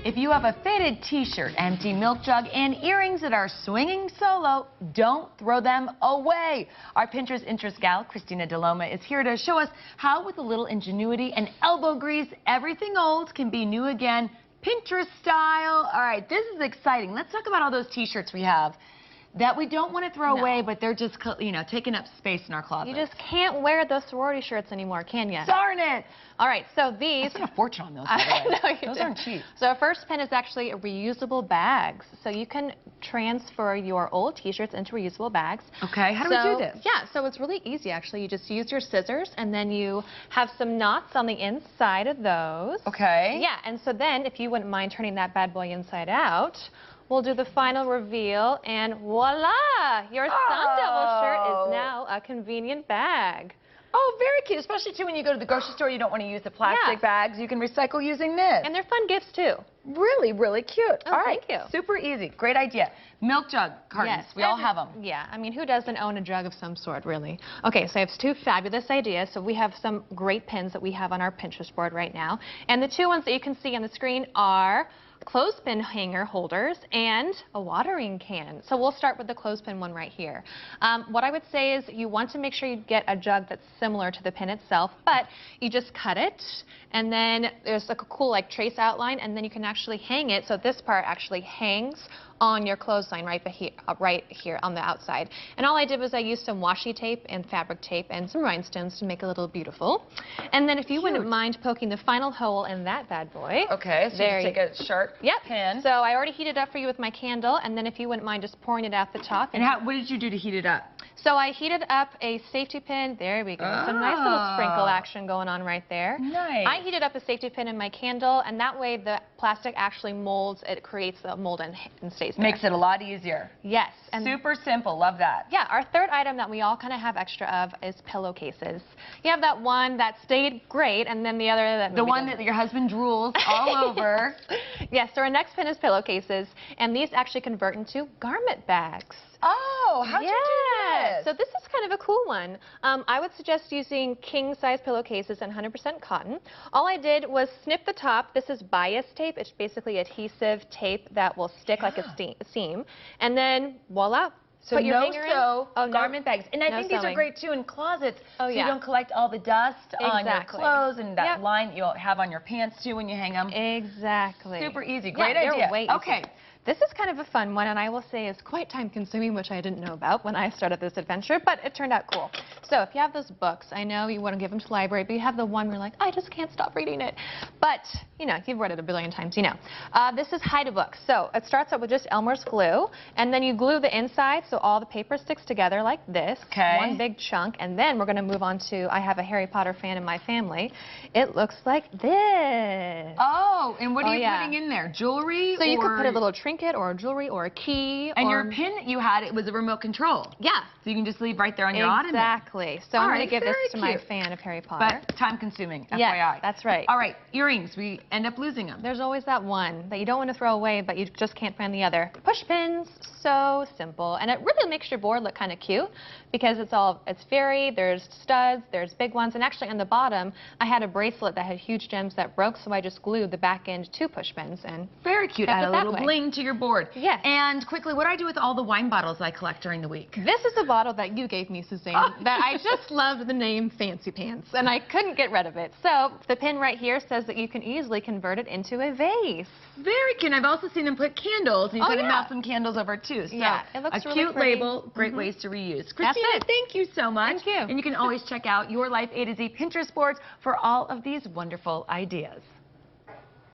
If you have a faded t-shirt, empty milk jug, and earrings that are swinging solo, don't throw them away. Our Pinterest interest gal, Christina is here to show us how, with a little ingenuity and elbow grease, everything old can be new again, Pinterest style. All right, this is exciting. Let's talk about all those t-shirts we have that we don't want to throw away, but they're just, you know, taking up space in our closet. You just can't wear those sorority shirts anymore, can you? Darn it! All right, so these... I spent a fortune on those, by the way. I know you Those did. aren't cheap. So our first pin is actually reusable bags. So you can transfer your old t-shirts into reusable bags. Okay, how do we do this? Yeah, so it's really easy, actually. You just use your scissors, and then you have some knots on the inside of those. Okay. Yeah, and so then, if you wouldn't mind turning that bad boy inside out, we'll do the final reveal, and voila! Your Sun Devil shirt is now a convenient bag. Oh, very cute, especially too when you go to the grocery store, you don't want to use the plastic bags. You can recycle using this. And they're fun gifts too. Really, really cute. Oh, all right, thank you. Super easy. Great idea. Milk jug cartons. Yes. We all have them. Yeah, I mean, who doesn't own a jug of some sort, really? Okay, so I have two fabulous ideas. So we have some great pins that we have on our Pinterest board right now. And the two ones that you can see on the screen are clothespin hanger holders and a watering can. So we'll start with the clothespin one right here. What I would say is you want to make sure you get a jug that's similar to the pin itself, but you just cut it, and then there's like a cool like trace outline, and then you can actually hang it. So this part actually hangs on your clothesline right here on the outside. And all I did was I used some washi tape and fabric tape and some rhinestones to make it a little beautiful. And then if you wouldn't mind poking the final hole in that bad boy. Okay, so there you take a sharp pin. So I already heated up for you with my candle, and then if you wouldn't mind just pouring it out the top. And what did you do to heat it up? So I heated up a safety pin. There we go. Some nice little sprinkle action going on right there. Nice. I heated up a safety pin in my candle, and that way the plastic actually molds. It creates the mold and stays there. Makes it a lot easier. Yes. And super simple. Love that. Yeah, our third item that we all kind of have extra of is pillowcases. You have that one that stayed great, and then the other that the one that your husband drools all over. Yes, so our next pin is pillowcases, and these actually convert into garment bags. Oh, how'd you do this? So this is kind of a cool one. I would suggest using king-size pillowcases and 100% cotton. All I did was snip the top. This is bias tape. It's basically adhesive tape that will stick like a seam. And then, voila. So no sew, no garment bags. And I think these are great, too, in closets. So you don't collect all the dust on your clothes and that line you'll have on your pants, too, when you hang them. Exactly. Super easy. Great idea. Okay. This is kind of a fun one, and I will say is quite time-consuming, which I didn't know about when I started this adventure, but it turned out cool. So if you have those books, I know you want to give them to the library, but you have the one where you're like, I just can't stop reading it. But, you know, you've read it a billion times, you know. This is hide-a-book. So it starts out with just Elmer's glue, and then you glue the inside so all the paper sticks together like this. Okay. One big chunk, and then we're going to move on to, I have a Harry Potter fan in my family. It looks like this. Oh, and what are you putting in there? Jewelry? So you could put a little trinket or a jewelry or a key. And your pin that you had, it was a remote control. Yeah. So you can just leave right there on your ottoman. Exactly. So I'm going to give this to my fan of Harry Potter. But time consuming, FYI. Yeah, that's right. All right, earrings. We end up losing them. There's always that one that you don't want to throw away, but you just can't find the other. Push pins, so simple. And it really makes your board look kind of cute because it's fairy, there's studs, there's big ones. And actually on the bottom, I had a bracelet that had huge gems that broke, so I just glued the back end to push pins. And very cute. Add a little bling to your board. Yes. And quickly, what do I do with all the wine bottles I collect during the week? This is a bottle that you gave me, Suzanne, that I just loved the name Fancy Pants, and I couldn't get rid of it. So the pin right here says that you can easily convert it into a vase. Very cute. I've also seen them put candles, and you can mount some candles over too. So yeah, it looks a really cute label, great ways to reuse. Christina, thank you so much. Thank you. And you can always check out Your Life A to Z Pinterest boards for all of these wonderful ideas.